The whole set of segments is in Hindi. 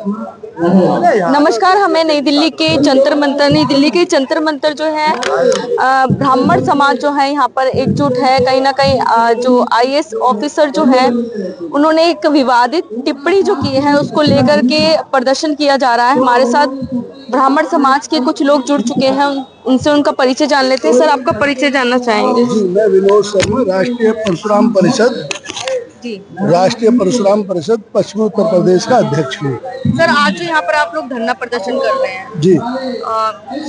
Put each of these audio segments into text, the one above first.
नमस्कार। हमें नई दिल्ली के जंतर मंतर जो है ब्राह्मण समाज जो है यहाँ पर एकजुट है। कहीं ना कहीं जो आईएएस ऑफिसर जो है उन्होंने एक विवादित टिप्पणी जो की है उसको लेकर के प्रदर्शन किया जा रहा है। हमारे साथ ब्राह्मण समाज के कुछ लोग जुड़ चुके हैं, उनसे उनका परिचय जान लेते हैं। सर, आपका परिचय जानना चाहेंगे? जी, मैं विनोद शर्मा, राष्ट्रीय परशुराम परिषद पश्चिमी उत्तर प्रदेश का अध्यक्ष हूँ। सर, आज जो यहाँ पर आप लोग धरना प्रदर्शन कर रहे हैं जी,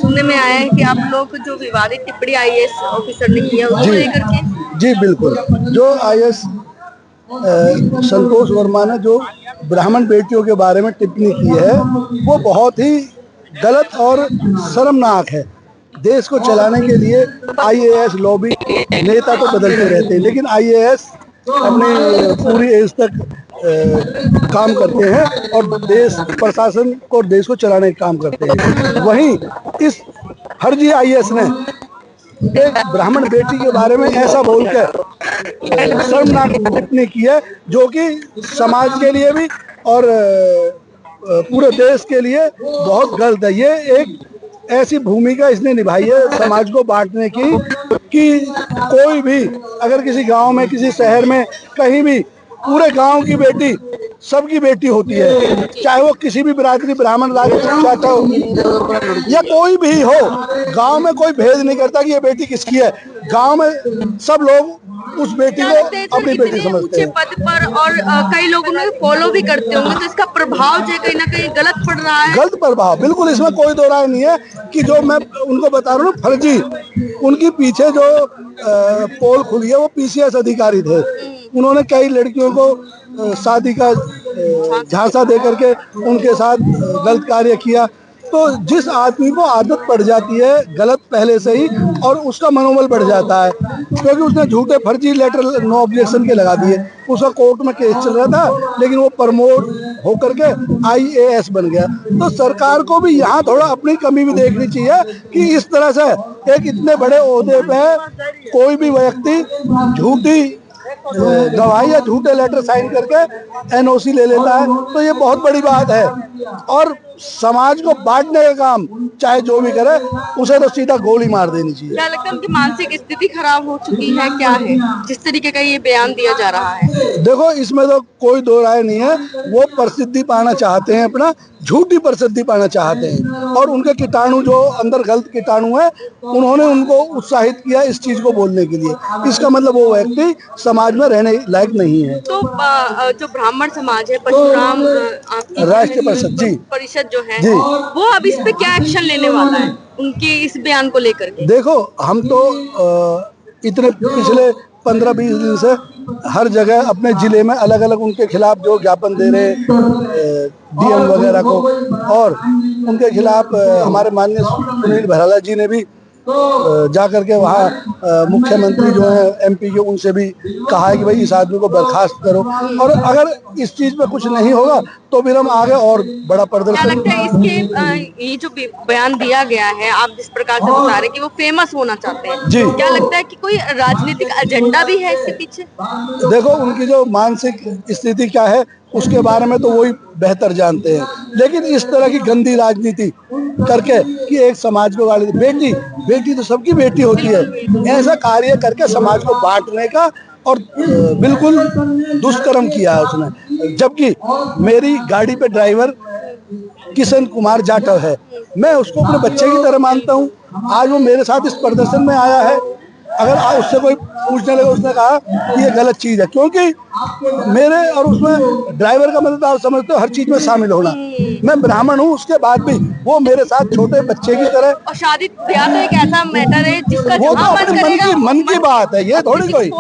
सुनने में आया है कि आप लोग जो विवादित टिप्पणी आईएएस ऑफिसर ने किया उसको लेकर के। जी बिल्कुल। जो आईएएस संतोष वर्मा ने जो ब्राह्मण बेटियों के बारे में टिप्पणी की है वो बहुत ही गलत और शर्मनाक है। देश को चलाने के लिए आईएएस लॉबी नेता तो बदलते रहते हैं, लेकिन आईएएस अपने पूरी एज तक काम करते हैं और देश प्रशासन को देश को चलाने का काम करते हैं। वहीं इस फर्जी आईएएस ने एक ब्राह्मण बेटी के बारे में ऐसा बोलकर शर्मनाक टिप्पणी की है जो कि समाज के लिए भी और पूरे देश के लिए बहुत गलत है। ये एक ऐसी भूमिका इसने निभाई है समाज को बांटने की कि कोई भी अगर किसी गांव में, किसी शहर में, कहीं भी पूरे गांव की बेटी सबकी बेटी होती है, चाहे वो किसी भी बिरादरी, ब्राह्मण, राजपूत हो या कोई भी हो। गांव में कोई भेद नहीं करता कि ये बेटी किसकी है। गांव में सब लोग उस बेटी को अपनी बेटी समझते हैं। पद पर और कई लोग उन्हें फॉलो भी करते होंगे, तो इसका प्रभाव जो कहीं ना कहीं गलत पड़ रहा है। गलत प्रभाव बिल्कुल, इसमें कोई दो राय नहीं है कि जो मैं उनको बता रहा हूँ फर्जी, उनकी पीछे जो पोल खुली है वो पीसीएस अधिकारी थे। उन्होंने कई लड़कियों को शादी का झांसा दे करके उनके साथ गलत कार्य किया। तो जिस आदमी को आदत पड़ जाती है गलत पहले से ही और उसका मनोबल बढ़ जाता है, क्योंकि उसने झूठे फर्जी लेटर नो ऑब्जेक्शन के लगा दिए। उसका कोर्ट में केस चल रहा था, लेकिन वो प्रमोट होकर के आईएएस बन गया। तो सरकार को भी यहाँ थोड़ा अपनी कमी भी देखनी चाहिए कि इस तरह से एक इतने बड़े ओहदे पे कोई भी व्यक्ति झूठी गवाही या झूठे लेटर साइन करके एनओसी ले लेता है, तो ये बहुत बड़ी बात है। और समाज को बांटने का काम चाहे जो भी करे उसे तो सीधा गोली मार देनी चाहिए। क्या लगता है उनकी मानसिक स्थिति खराब हो चुकी है, क्या है जिस तरीके का ये बयान दिया जा रहा है? देखो, इसमें तो कोई दो राय नहीं है। वो प्रसिद्धि पाना चाहते हैं, अपना झूठी प्रसिद्धि पाना चाहते हैं, और उनके कीटाणु जो अंदर गलत कीटाणु है उन्होंने उनको उत्साहित किया इस चीज को बोलने के लिए। इसका मतलब वो व्यक्ति समाज में रहने लायक नहीं है। तो जो ब्राह्मण समाज है, परशुराम राष्ट्रीय परिषद जो है वो अब इस पे क्या एक्शन लेने वाला है उनके इस बयान को लेकर के? देखो, हम तो इतने पिछले 15-20 दिन से हर जगह अपने जिले में अलग अलग उनके खिलाफ जो ज्ञापन दे रहे डीएम वगैरह को, और उनके खिलाफ हमारे माननीय सुनील भराला जी ने भी जा करके वहाँ मुख्यमंत्री जो है एमपी के, उनसे भी कहा है कि भाई इस आदमी को बर्खास्त करो। और अगर इस चीज पे कुछ नहीं होगा तो फिर हम आगे और बड़ा प्रदर्शन। क्या लगता है इसके ये जो बयान दिया गया है, आप जिस प्रकार से बता रहे हैं कि वो फेमस होना चाहते हैं जी, क्या लगता है कि कोई राजनीतिक एजेंडा भी है इसके पीछे? देखो, उनकी जो मानसिक स्थिति क्या है उसके बारे में तो वही बेहतर जानते हैं, लेकिन इस तरह की गंदी राजनीति करके कि एक समाज को गाली, बेटी तो सबकी बेटी होती है, ऐसा कार्य करके समाज को बांटने का और बिल्कुल दुष्कर्म किया है उसने। जबकि मेरी गाड़ी पे ड्राइवर किशन कुमार जाटव है, मैं उसको अपने बच्चे की तरह मानता हूँ। आज वो मेरे साथ इस प्रदर्शन में आया है। अगर उससे कोई पूछने लगे, उसने कहा कि ये गलत चीज है, क्योंकि मेरे और उसमें ड्राइवर का मतलब आप समझते हो हर चीज में शामिल होना। मैं ब्राह्मण हूँ, उसके बाद भी वो मेरे साथ छोटे बच्चे की तरह। और शादी ब्याह तो एक ऐसा मैटर है जिसका वो तो अपने मन की बात है, ये थोड़ी कोई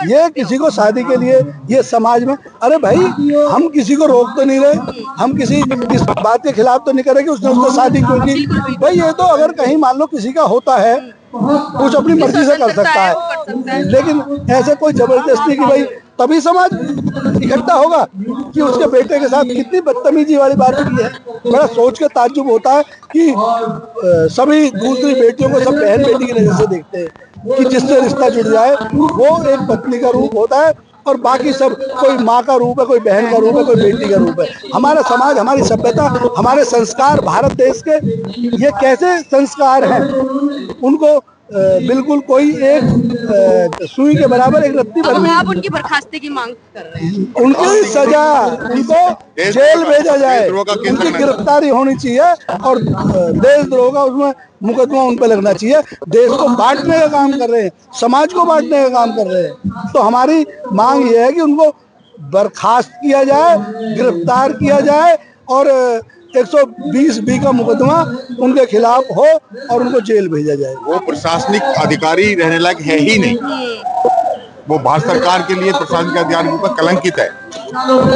ये किसी को शादी के लिए ये समाज में। अरे भाई, हम किसी को रोक तो नहीं रहे, हम किसी इस बात के खिलाफ तो नहीं करेंगे उसने उसको शादी क्यों की। भाई ये तो अगर कहीं मान लो किसी का होता है कुछ अपनी मर्जी से कर सकता है, लेकिन ऐसे कोई जबरदस्ती की भाई तभी समाज इकट्ठा होगा कि उसके बेटे के साथ कितनी बदतमीजी वाली बात की है। बड़ा सोच के ताज्जुब होता है कि सभी दूसरी बेटियों को सब बहन बेटी की नजर से देखते हैं कि जिससे रिश्ता जुड़ जाए वो एक पत्नी का रूप होता है। और बाकी सब कोई माँ का रूप है, कोई बहन का रूप है, कोई बेटी का रूप है। हमारा समाज, हमारी सभ्यता, हमारे संस्कार, भारत देश के ये कैसे संस्कार हैं, उनको बिल्कुल कोई एक सुई के बराबर, एक रत्ती भर अब भी। आप उनकी बर्खास्ती की मांग कर रहे हैं। उनकी सजा, उनको जेल भेजा जाए, उनकी गिरफ्तारी होनी चाहिए और देशद्रोह का उसमें मुकदमा उन पर लगना चाहिए। देश को बांटने का काम कर रहे हैं, समाज को बांटने का काम कर रहे हैं। तो हमारी मांग ये है कि उनको बर्खास्त किया जाए, गिरफ्तार किया जाए और 120B का मुकदमा उनके खिलाफ हो और उनको जेल भेजा जाए। वो प्रशासनिक अधिकारी रहने लायक है ही नहीं। वो भारत सरकार के लिए प्रशासनिक अधिकारी के ऊपर कलंकित है।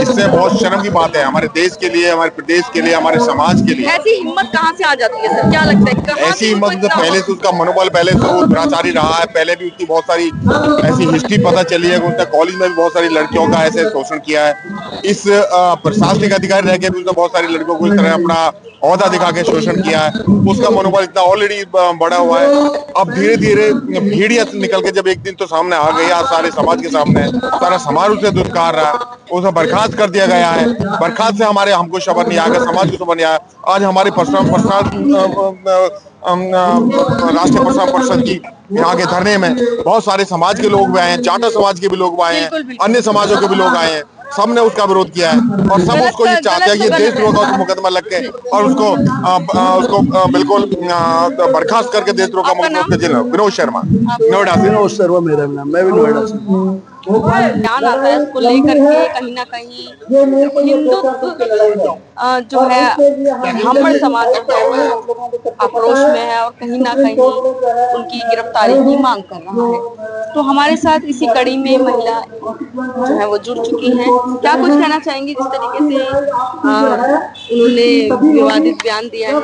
इससे बहुत शर्म की बात है हमारे देश के लिए, हमारे प्रदेश के लिए, हमारे समाज के लिए। ऐसी हिम्मत कहाँ से आ जाती है सर, क्या लगता है कहाँ ऐसी से हिम्मत उनको इतना पहले से उसका मनोबल पहले से वो दुराचारी रहा है। पहले भी उसकी बहुत सारी ऐसी हिस्ट्री पता चली है कि उसने कॉलेज में भी बहुत सारी लड़कियों का ऐसे शोषण किया है। इस प्रशासनिक अधिकारी रह के भी उसने बहुत सारी लड़कियों को इस तरह अपना औहदा दिखा के शोषण किया है। उसका मनोबल इतना ऑलरेडी बढ़ा हुआ है। अब धीरे धीरे भेड़िया निकल के जब एक दिन तो सामने आ गई, आज सारे समाज के सामने सारा समाज उसे दुत्कार रहा है, उसे बर्खास्त कर दिया गया है। बर्खास्त से हमारे हमको शबर नहीं आया, समाज को शबर नहीं आया। आज हमारे राष्ट्रीय प्रसारण परिषद की यहाँ के धरने में बहुत सारे समाज के लोग भी आए हैं, जाटा समाज के भी लोग आए हैं, अन्य समाजों के भी लोग आए हैं। सबने उसका विरोध किया है और सब उसको ये चाहते हैं कि देशद्रोह का उसको मुकदमा लग के और उसको बिल्कुल बर्खास्त करके देशद्रोह का मुकदमा जेल। विनोद शर्मा, नोएडा से। विनोद शर्मा मेरा नाम, मैं भी नोएडा से। ध्यान आता है उसको लेकर के कहीं ना कहीं हिंदुत्व जो है ब्राह्मण समाज आक्रोश में है और कहीं ना कहीं उनकी गिरफ्तारी की मांग कर रहा है। तो हमारे साथ इसी कड़ी में महिला जो है वो जुड़ चुकी हैं। क्या कुछ कहना चाहेंगी जिस तरीके से उन्होंने विवादित बयान दिया है?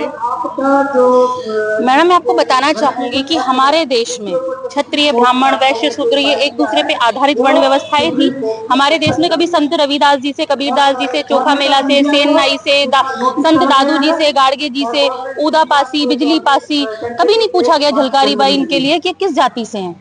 मैडम, मैं आपको बताना चाहूंगी कि हमारे देश में क्षत्रिय, ब्राह्मण, वैश्य, शूद्र ये एक दूसरे पे आधारित वर्ण व्यवस्थाएं थी। हमारे देश में कभी संत रविदास जी से, कबीरदास जी से, चोखा मेला से, सेन नाई से, संत दादू जी से, गाड़गे जी से, ऊदा पासी, बिजली पासी, कभी नहीं पूछा गया झलकारी बाई इनके लिए कि किस जाति से हैं।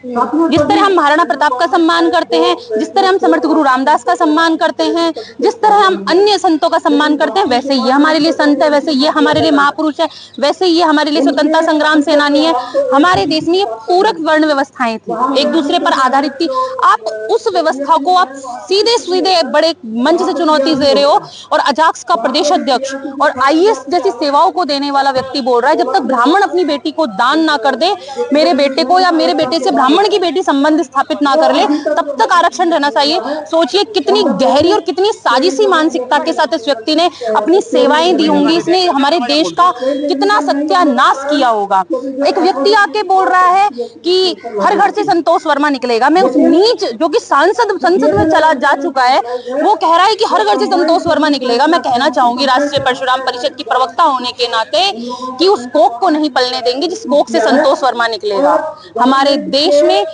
जिस तरह हम महाराणा प्रताप का सम्मान करते हैं, जिस तरह हम समर्थ गुरु रामदास का सम्मान करते हैं, जिस तरह हम अन्य संतों का सम्मान करते हैं, वैसे ये हमारे लिए संत है, वैसे ये हमारे लिए महापुरुष है, वैसे ये हमारे लिए स्वतंत्रता संग्राम सेनानी है। हमारे देश में ये पूरक वर्ण व्यवस्थाएं थी, एक दूसरे पर आधारित थी। आप उस व्यवस्था को आप सीधे सीधे बड़े मंच से चुनौती दे रहे हो और अजाक्स का प्रदेश अध्यक्ष और आईएएस जैसी सेवाओं को देने वाला व्यक्ति बोल रहा है जब तक ब्राह्मण अपनी बेटी को दान ना कर दे, मेरे बेटे को या मेरे बेटे से ब्राह्मण की बेटी संबंध स्थापित ना कर ले, तब तक आरक्षण रहना चाहिए। सोचिए कितनी गहरी और कितनी साजिशी मानसिकता के साथ इस व्यक्ति ने अपनी सेवाएं दी होंगी। इसने हमारे देश का कितना सत्यानाश किया होगा। एक व्यक्ति आके बोल रहा है कि हर घर से संतोष वर्मा निकलेगा। मैं उस नीच जो कि संसद में चला जा चुका है, वो कह रहा है कि हर घर से संतोष वर्मा निकलेगा। मैं कहना चाहूंगी राष्ट्रीय परशुराम परिषद की प्रवक्ता होने के नाते कि उस कोख को नहीं पलने देंगे जिस कोख से संतोष वर्मा निकलेगा। हमारे देश में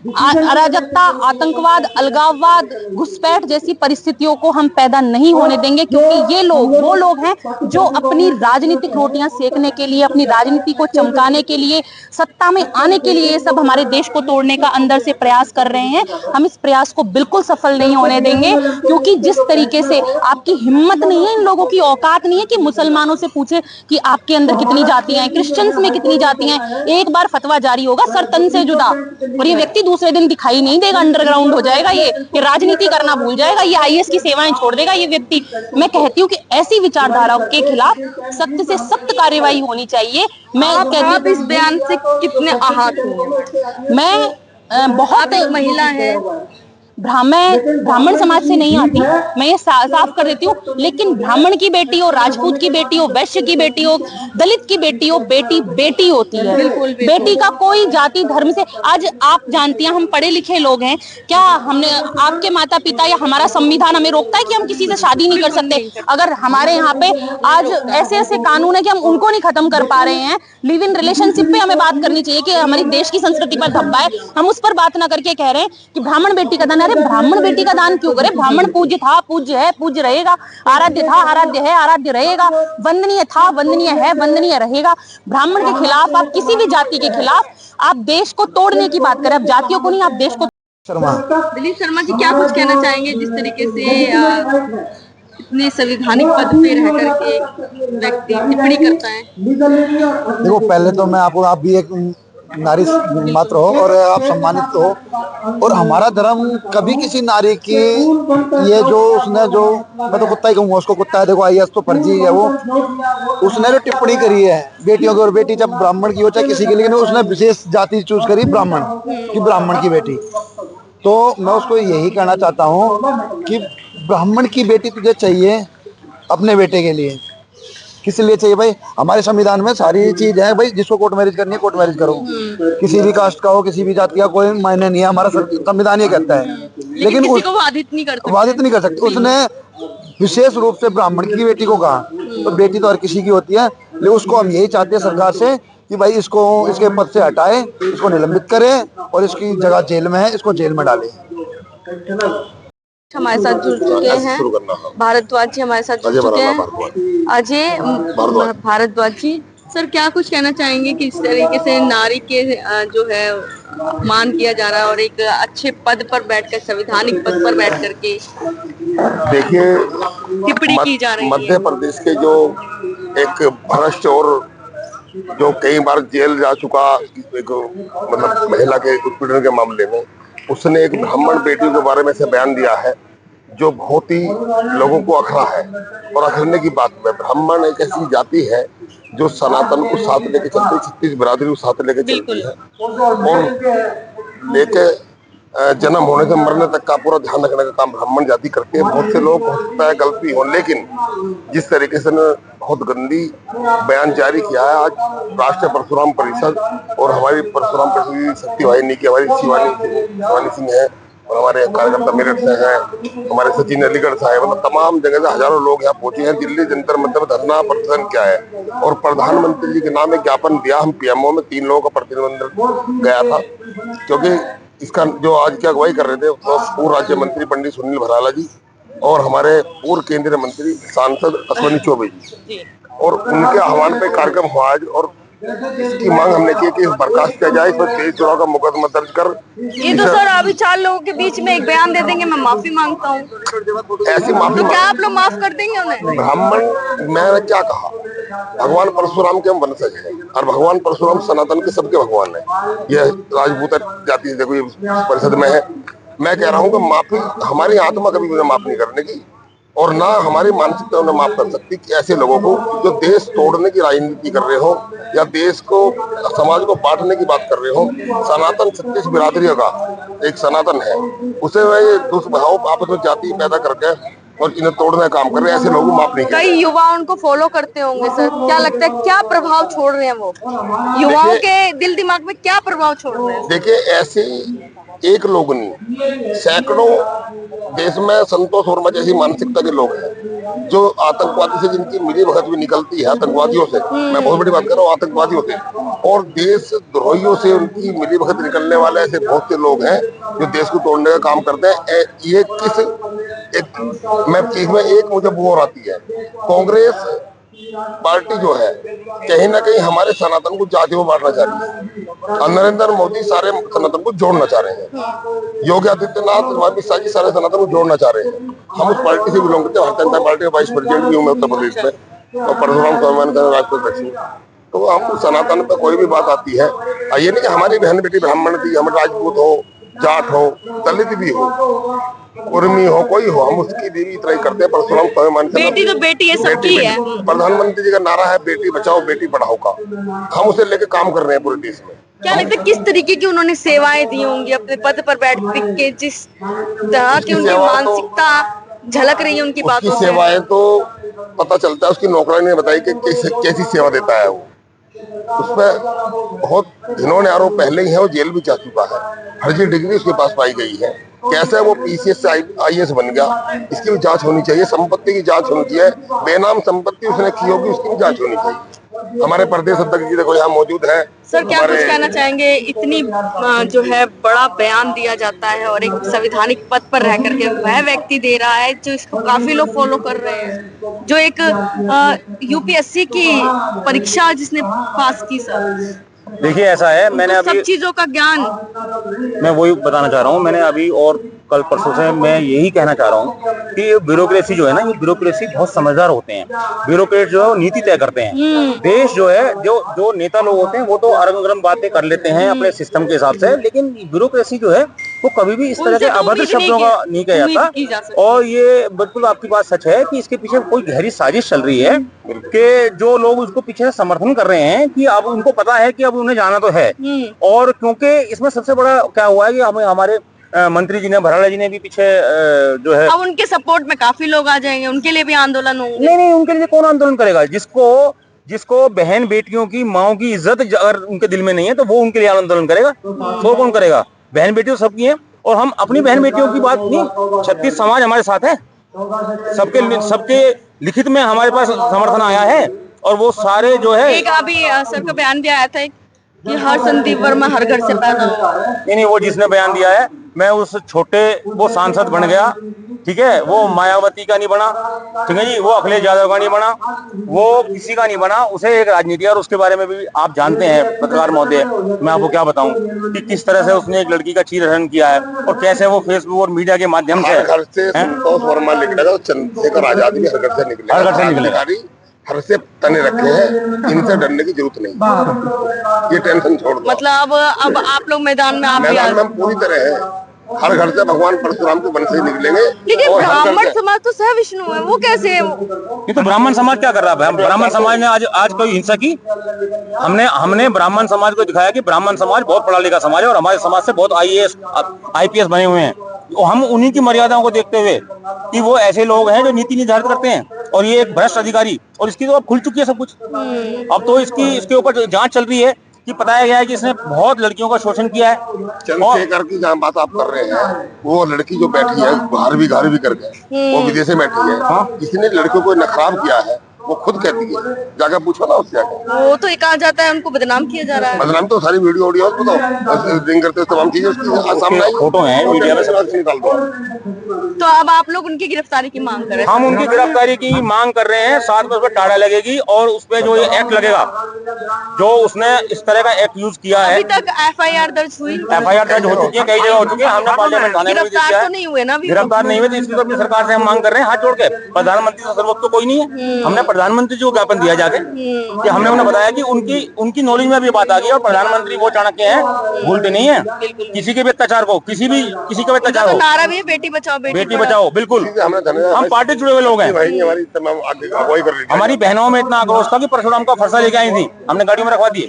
अराजकता, आतंकवाद, अलगाववाद, घुसपैठ जैसी परिस्थितियों को हम पैदा नहीं होने देंगे, क्योंकि ये लोग वो लोग हैं जो अपनी राजनीतिक रोटियां सेकने के लिए, अपनी राजनीति को चमकाने के लिए, सत्ता में आने के लिए ये सब हमारे देश को तोड़ने का अंदर से प्रयास कर रहे हैं। हम इस प्रयास को बिल्कुल सफल नहीं होने देंगे, क्योंकि जिस तरीके से आपकी हिम्मत नहीं है, इन लोगों की औकात नहीं है कि मुसलमानों से पूछे कि आपके अंदर कितनी जातियां हैं, क्रिश्चियंस में कितनी जातियां हैं। एक बार फतवा जारी होगा सर तन से जुदा और ये व्यक्ति दूसरे दिन दिखाई नहीं देगा, अंडरग्राउंड हो जाएगा। ये राजनीति करना भूल जाएगा, ये आईएएस की सेवाएं छोड़ देगा ये व्यक्ति। मैं कहती हूँ कि ऐसी विचारधाराओं के खिलाफ सख्त से सख्त कार्यवाही होनी चाहिए। मैं आप इस बयान से कितने आहत हुए? मैं बहुत महिला है, ब्राह्मण समाज से नहीं आती, मैं ये साफ कर देती हूँ। लेकिन ब्राह्मण की बेटी हो, राजपूत की बेटी हो, वैश्य की बेटी हो, दलित की बेटी हो, बेटी बेटी होती है। बेटी का कोई जाति धर्म से, आज आप जानती हैं हम पढ़े लिखे लोग हैं, क्या हमने आपके माता पिता या हमारा संविधान हमें रोकता है कि हम किसी से शादी नहीं कर सकते? अगर हमारे यहाँ पे आज ऐसे ऐसे कानून है कि हम उनको नहीं खत्म कर पा रहे हैं। लिव इन रिलेशनशिप पे हमें बात करनी चाहिए कि हमारी देश की संस्कृति पर धब्बा है, हम उस पर बात ना करके कह रहे हैं कि ब्राह्मण बेटी का दान। अरे ब्राह्मण बेटी का दान क्यों करे? ब्राह्मण पूज्य था, पूज्य है, पूज्य रहेगा। आराध्य था, आराध्य है, आराध्य रहेगा। वंदनीय था, वंदनीय है, वंदनीय रहेगा। ब्राह्मण के खिलाफ, आप किसी भी जाति के खिलाफ आप देश को तोड़ने की बात करें, आप जातियों को नहीं, आप देश को शर्मा। दिलीप शर्मा जी, क्या कुछ कहना चाहेंगे जिस तरीके से इतने संवैधानिक पद पे रह करके व्यक्ति टिप्पणी करता है? देखो, पहले तो मैं आपको, आप भी एक नारी मात्र हो और आप सम्मानित हो, और हमारा धर्म कभी किसी नारी की ये जो उसने जो, मैं तो कुत्ता ही कहूँगा उसको, कुत्ता है, देखो आईएएस तो फर्जी है वो, उसने जो टिप्पणी करी है बेटियों की, और बेटी जब ब्राह्मण की हो चाहे किसी की, लेकिन उसने विशेष जाति चूज करी ब्राह्मण की, ब्राह्मण की बेटी। तो मैं उसको यही कहना चाहता हूँ कि ब्राह्मण की बेटी तुझे चाहिए अपने बेटे के लिए, किस लिए चाहिए भाई? हमारे संविधान में सारी चीज है भाई, जिसको कोर्ट मैरिज करनी है कोर्ट मैरिज करो, किसी भी कास्ट का हो, किसी भी जाति का, कोई मायने नहीं है, हमारा संविधान ये कहता है। लेकिन किसी को बाधित नहीं कर सकते। बाधित नहीं कर सकते। उसने विशेष रूप से ब्राह्मण की बेटी को कहा, तो बेटी तो हर किसी की होती है, लेकिन उसको हम यही चाहते हैं सरकार से कि भाई इसको इसके पद से हटाए, इसको निलंबित करे, और इसकी जगह जेल में है, इसको जेल में डाले। हमारे साथ जुड़ चुके हैं भारद्वाज जी, हमारे साथ जुड़ चुके हैं अजय भारद्वाज जी। सर, क्या कुछ कहना चाहेंगे कि इस तरीके से नारी के जो है अपमान किया जा रहा है और एक अच्छे पद पर बैठकर, संवैधानिक पद पर बैठ करके देखिए, टिप्पणी की जा रही है? मध्य प्रदेश के जो एक भ्रष्ट और जो कई बार जेल जा चुका एक मतलब महिला के उत्पीड़न के मामले में, उसने एक ब्राह्मण बेटी के बारे में से बयान दिया है जो बहुत ही लोगों को अखरा है। और अखरने की बात में, ब्राह्मण एक ऐसी जाति है जो सनातन को साथ लेके चलती है, 36 बिरादरी को साथ लेके चलती है, और लेके जन्म होने से मरने तक का पूरा ध्यान रखने का काम ब्राह्मण जाति करती है। बहुत से लोग हो सकता है गलती हो, लेकिन जिस तरीके से बहुत गंदी बयान जारी किया है आज राष्ट्रीय परशुराम परिषद और हमारी परशुराम परिषद शक्ति वाहिनी की हमारी शिवानी सिंह है, और हमारे कार्यकर्ता मेरठ से हैं, हमारे सचिन अलीगढ़ से है, मतलब तमाम जगह से हजारों लोग यहाँ पहुंचे हैं। दिल्ली जंतर मंतर में धरना प्रदर्शन किया है, और प्रधानमंत्री जी के नाम एक ज्ञापन दिया। हम पीएमओ में 3 लोगों का प्रतिनिधिमंडल गया था, क्योंकि इसका जो आज की अगुवाई कर रहे थे तो पूर्व राज्य मंत्री पंडित सुनील भराला जी और हमारे पूर्व केंद्रीय मंत्री सांसद अश्विनी चौबे जी, और उनके आह्वान पे कार्यक्रम हुआ आज, और इसकी मांग हमने की कि बर्खास्त किया जाए, इसमें 23 चुनाव का मुकदमा दर्ज कर। ये तो सर अभी 4 लोगों के बीच में एक बयान दे देंगे, मैं माफी मांगता हूँ, ऐसी माफी तो क्या आप लोग माफ कर देंगे उन्हें? ब्राह्मण, मैंने क्या कहा, भगवान परशुराम के हम वंशज हैं, और भगवान परशुराम सनातन के सबके भगवान है। यह राजपूत जाति देखो परिषद में है। मैं कह रहा हूँ कि माफी हमारी आत्मा कभी उन्हें माफ नहीं करने की, और ना हमारी मानसिकता उन्हें माफ कर सकती कि ऐसे लोगों को जो देश तोड़ने की राजनीति कर रहे हो या देश को, समाज को बांटने की बात कर रहे हो। सनातन 36 बिरादरियों का एक सनातन है, उसे ये दुष्भाव आपस में जाति पैदा करके और इन्हें तोड़ने का काम कर रहे हैं। ऐसे लोगों को माफ नहीं। कई युवा उनको फॉलो करते होंगे सर, क्या लगता है क्या प्रभाव छोड़ रहे हैं वो युवाओं के दिल दिमाग में, क्या प्रभाव छोड़ रहे हैं? देखिए, ऐसे एक लोग नहीं, सैकड़ों देश में संतोष वर्मा जैसी मानसिकता के लोग हैं जो आतंकवादी से, जिनकी मिली भगत भी निकलती है आतंकवादियों से, मैं बहुत बड़ी बात कर रहा हूँ आतंकवादियों से, और देश द्रोहियों से उनकी मिली भगत निकलने वाले ऐसे बहुत से लोग हैं जो देश को तोड़ने का काम करते हैं। ये किस एक मैं चीज में एक मुझे बोर आती है, कांग्रेस पार्टी जो है कहीं ना कहीं हमारे सनातन को जाति में बांटना चाह रही है, और नरेंद्र मोदी सारे सनातन को जोड़ना चाह रहे हैं, योगी आदित्यनाथ, अमित शाह जी सारे सनातन को जोड़ना चाह रहे हैं। हम उस पार्टी से बिलोंग करते हैं, भारतीय जनता पार्टी का वाइस प्रेसिडेंट भी हूँ मैं उत्तर प्रदेश में, और परशुराम स्वाभिमान राष्ट्रीय अध्यक्ष हूँ। तो हम सनातन पे कोई भी बात आती है, ये नहीं कि हमारी बहन बेटी ब्राह्मण थी, हम राजपूत हो, जाट हो, दलित भी हो, उर्मी हो, कोई हो, हम उसकी देवी इतना ही करते हैं। परशुराम स्वाभिमान बेटी तो बेटी है, सबकी है। प्रधानमंत्री जी का नारा है बेटी बचाओ बेटी पढ़ाओ का, हम उसे लेके काम कर रहे हैं पूरे देश में। क्या लगता है किस तरीके की उन्होंने सेवाएं दी होंगी अपने पद पर बैठ के, जिस तरह की उनकी मानसिकता झलक रही है उनकी बातों से? सेवाएं तो पता चलता है, उसकी नौकरानी ने बताई कि कैसी सेवा देता है वो। उसमें बहुत इन्होंने आरोप पहले ही है, वो जेल भी जा चुका है, फर्जी डिग्री उसके पास पाई गई है, कैसे वो पीसीएस से आईएएस बन गया, इसकी भी जांच होनी चाहिए, संपत्ति की जांच होनी चाहिए, बेनाम संपत्ति उसने की होगी उसकी भी जांच होनी चाहिए। हमारे प्रदेश अध्यक्ष जी देखो यहाँ मौजूद है। सर, क्या कुछ कहना चाहेंगे, इतनी जो है बड़ा बयान दिया जाता है और एक संवैधानिक पद पर रह करके वह व्यक्ति दे रहा है जो इसको काफी लोग फॉलो कर रहे हैं, जो एक यूपीएससी की परीक्षा जिसने पास की सर, देखिए ऐसा है, मैंने सब अभी चीजों का ज्ञान। मैं वही बताना चाह रहा हूँ, मैंने अभी और कल परसों से मैं यही कहना चाह रहा हूँ कि ये ब्यूरोक्रेसी जो है ना, ये ब्यूरोक्रेसी बहुत समझदार होते हैं। ब्यूरोक्रेट जो है वो नीति तय करते हैं। देश जो है, जो जो नेता लोग होते हैं वो तो अरम गरम बातें कर लेते हैं अपने सिस्टम के हिसाब से, लेकिन ब्यूरोक्रेसी जो है वो कभी भी इस तरह के उनसे तो अभद्र उम्मीद शब्दों का नहीं किया उम्मीद की जा जाता। सकती। और ये बिल्कुल आपकी बात सच है कि इसके पीछे कोई गहरी साजिश चल रही है कि जो लोग उसको पीछे समर्थन कर रहे हैं कि अब उनको पता है कि अब उन्हें जाना तो है। और क्योंकि इसमें सबसे बड़ा क्या हुआ है कि हमें हमारे मंत्री जी ने, भराड़ा जी ने भी पीछे जो है, अब उनके सपोर्ट में काफी लोग आ जाएंगे, उनके लिए भी आंदोलन होंगे। नहीं उनके लिए कौन आंदोलन करेगा? जिसको बहन बेटियों की, माओ की इज्जत अगर उनके दिल में नहीं है तो वो उनके लिए आंदोलन करेगा। तो कौन करेगा? बहन बेटियों सबकी है, और हम अपनी बहन बेटियों की बात नहीं, 36 समाज हमारे साथ है, सबके लिखित में हमारे पास समर्थन आया है। और वो सारे जो है, एक अभी सर का बयान भी आया था कि हर संदीप वर्मा हर घर से पैदा हुआ। नहीं वो जिसने बयान दिया है, मैं उस छोटे, वो सांसद बन गया, ठीक है, वो मायावती का नहीं बना, ठीक है जी, वो अखिलेश यादव का नहीं बना, वो किसी का नहीं बना, उसे एक राजनीति, और उसके बारे में भी आप जानते हैं पत्रकार महोदय, मैं आपको क्या बताऊं कि किस तरह से उसने एक लड़की का चीरहरण किया है और कैसे वो फेसबुक और मीडिया के माध्यम से घर से संतोष वर्मा निकलेगा तो चंद्रशेखर आजाद भी हर घर से निकलेगा। हर घर से निकलेगा। हर से तने रखे हैं, इनसे डरने की जरूरत नहीं। ये टेंशन छोड़ दो। मतलब अब आप लोग मैदान में, आप भी मैदान में हम पूरी तरह है, हर घर से भगवान परशुराम के वन से ही निकलेंगे। लेकिन और हर घर ब्राह्मण से- समाज तो सह विष्णु है, वो कैसे है? ये तो ब्राह्मण समाज क्या कर रहा है? ब्राह्मण समाज ने आज कोई हिंसा की? हमने ब्राह्मण समाज को दिखाया कि ब्राह्मण समाज बहुत पढ़ा लिखा समाज है और हमारे समाज से बहुत IAS IPS बने हुए हैं। तो हम उन्हीं की मर्यादाओं को देखते हुए कि वो ऐसे लोग हैं जो नीति निर्धारित करते हैं, और ये एक भ्रष्ट अधिकारी, और इसकी तो अब खुल चुकी है सब कुछ। अब तो इसके ऊपर जांच चल रही है कि बताया गया है कि इसने बहुत लड़कियों का शोषण किया है। चंद्रशेखर की जहाँ बात आप कर रहे हैं, वो लड़की जो बैठी है घर भी करके, वो विदेश में बैठी है, किसी ने लड़कियों को नखराब किया है, वो खुद कहती है, जाकर पूछो ना उससे जाकर। वो तो ये कहा जाता है उनको बदनाम किया जा रहा है। बदनाम तो सारी वीडियो रिंग करते हुए तमाम चीजें उसकी सामने आई, फोटो है मीडिया में, सब निकाल दो। तो अब आप लोग उनकी गिरफ्तारी की मांग कर रहे हैं। हम उनकी गिरफ्तारी की मांग कर रहे हैं, साथ में उस पर टाड़ा लगेगी, और उस पर जो ये एक्ट लगेगा, जो उसने इस तरह का एक्ट यूज किया है। अभी तक FIR दर्ज हुई? FIR दर्ज हो चुकी है, कई जगह हो चुकी है, हमने पार्लियामेंट थाने में भी गिरफ्तार दिया तो है। नहीं हुए ना अभी? गिरफ्तार नहीं हुए, तो इसलिए तो अपनी सरकार से हम मांग कर रहे हैं हाथ जोड़ के। प्रधानमंत्री से सर्वोच्च तो कोई नहीं है, हमने प्रधानमंत्री जी को ज्ञापन दिया जाके कि हमने उन्हें बताया कि उनकी नॉलेज में भी बात आ गई, और प्रधानमंत्री वो चाणक्य हैं, भूलते नहीं है किसी के भी अत्याचार को, किसी का भी अत्याचार तो हो। नारा भी है, बेटी बचाओ बेटी बचाओ, बिल्कुल, हम पार्टी से जुड़े हुए लोग हैं। हमारी तमाम अगुवाई कर रही थी। हमारी बहनों में इतना आक्रोश था कि परशुराम का फरसा लेके आई थी, हमने गाड़ी में रखवा दिए,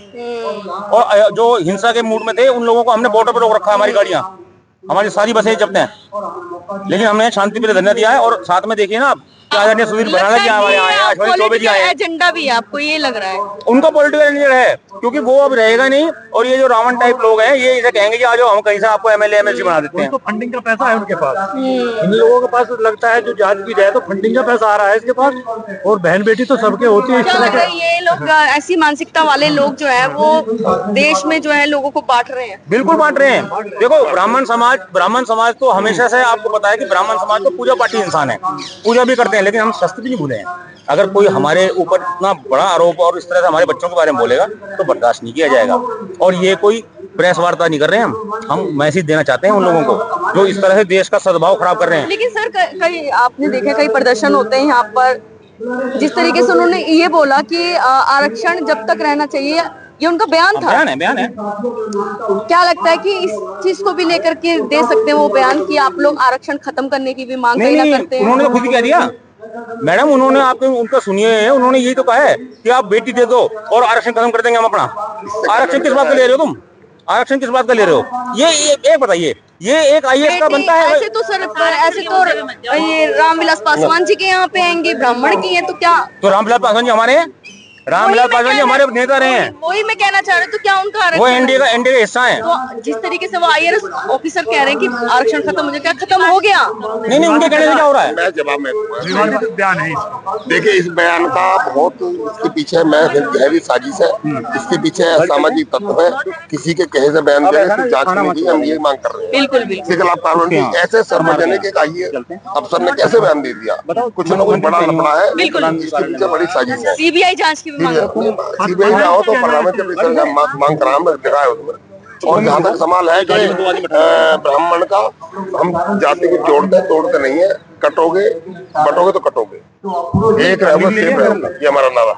और जो हिंसा के मूड में थे उन लोगों को हमने बॉर्डर पर रोक रखा। हमारी गाड़ियां, हमारी सारी बसें जब्त हैं, लेकिन हमने शांति प्रिय धरना दिया है। और साथ में देखिए ना, आप आदरणीय सुधीर भराड़ा जी हमारे आए हैं, अश्विनी चौबे जी आए हैं। एजेंडा भी है आपको ये लग रहा है? उनका पॉलिटिकल एजेंडा है, क्योंकि वो अब रहेगा नहीं, और ये जो रावण टाइप लोग हैं, ये इसे कहेंगे कि आ जाओ, हम कहीं से आपको MLA MLC बना देते हैं। तो फंडिंग का पैसा है उनके पास, इन लोगों के पास लगता है जो जांच भी रहे तो फंडिंग का पैसा आ रहा है इसके पास, और बहन बेटी तो सबके होती है इस क्या तरह लगता है ये लोग ऐसी मानसिकता वाले लोग जो है वो देश में जो है लोगों को बांट रहे हैं? बिल्कुल बांट रहे हैं। देखो, ब्राह्मण समाज तो हमेशा से आपको पता है कि ब्राह्मण समाज तो पूजा पाठी इंसान है, पूजा भी करते हैं, लेकिन हम शस्त्र भी नहीं भूले हैं। अगर कोई हमारे ऊपर इतना बड़ा आरोप और इस तरह से हमारे बच्चों के बारे में बोलेगा तो बर्दाश्त नहीं किया जाएगा। और ये कोई प्रेस वार्ता नहीं कर रहे हैं, हम मैसेज देना चाहते हैं उन लोगों को जो इस तरह से देश का सद्भाव खराब कर रहे हैं। लेकिन सर कई आपने देखा कई प्रदर्शन होते हैं यहाँ पर, जिस तरीके से उन्होंने ये बोला कि आरक्षण जब तक रहना चाहिए, ये उनका बयान था। बयान है। क्या लगता है कि इस चीज को भी लेकर के दे सकते हैं वो बयान कि आप लोग आरक्षण खत्म करने की भी मांग नहीं, करते हैं? उन्होंने तो खुद ही कह दिया मैडम, उन्होंने आपको उनका सुनिए है, उन्होंने यही तो कहा है कि आप बेटी दे दो और आरक्षण खत्म कर देंगे हम अपना। आरक्षण किस बात का ले रहे हो तुम? आरक्षण किस बात का ले रहे हो? ये बताइए, ये एक IAS का बनता है? ऐसे तो ये रामविलास पासवान जी के यहाँ पे आएंगे, ब्राह्मण की है, तो क्या? तो रामविलास पासवान जी हमारे हैं, रामविलास पासवान जी हमारे नेता रहे हैं, वही मैं कहना चाह रही हूँ, तो क्या उनका आरक्षण? वो एनडीए का हिस्सा है। तो जिस तरीके से वो IAS ऑफिसर कह रहे हैं कि आरक्षण खत्म हो जाए, क्या खत्म हो गया? नहीं, उनके कहने से क्या हो रहा है? मैं जवाब में दूंगा। बयान है। देखिए, इस बयान का बहुत इसके पीछे गहरी साजिश है, इसके पीछे असामाजिक तत्व है, किसी के कहे से बयान दे रहे जांच होनी चाहिए, हम ये मांग कर रहे हैं। बिल्कुल इसके खिलाफ कार्रवाई ऐसे सार्वजनिक एक IAS अफसर ने कैसे बयान दे दिया? कुछ न कुछ बड़ा लफड़ा है, बिल्कुल। इसके पीछे बड़ी साजिश है। CBI जांच की सीबीआई ना हो तो पार्लियामेंट के मांग कराम में लिखा है उसमें। और जहाँ तक सवाल है कि ब्राह्मण का, हम जाति को जोड़ते तोड़ते नहीं है, कटोगे बटोगे तो कटोगे, एक रहोगे सेम रहोगे, ये हमारा नारा।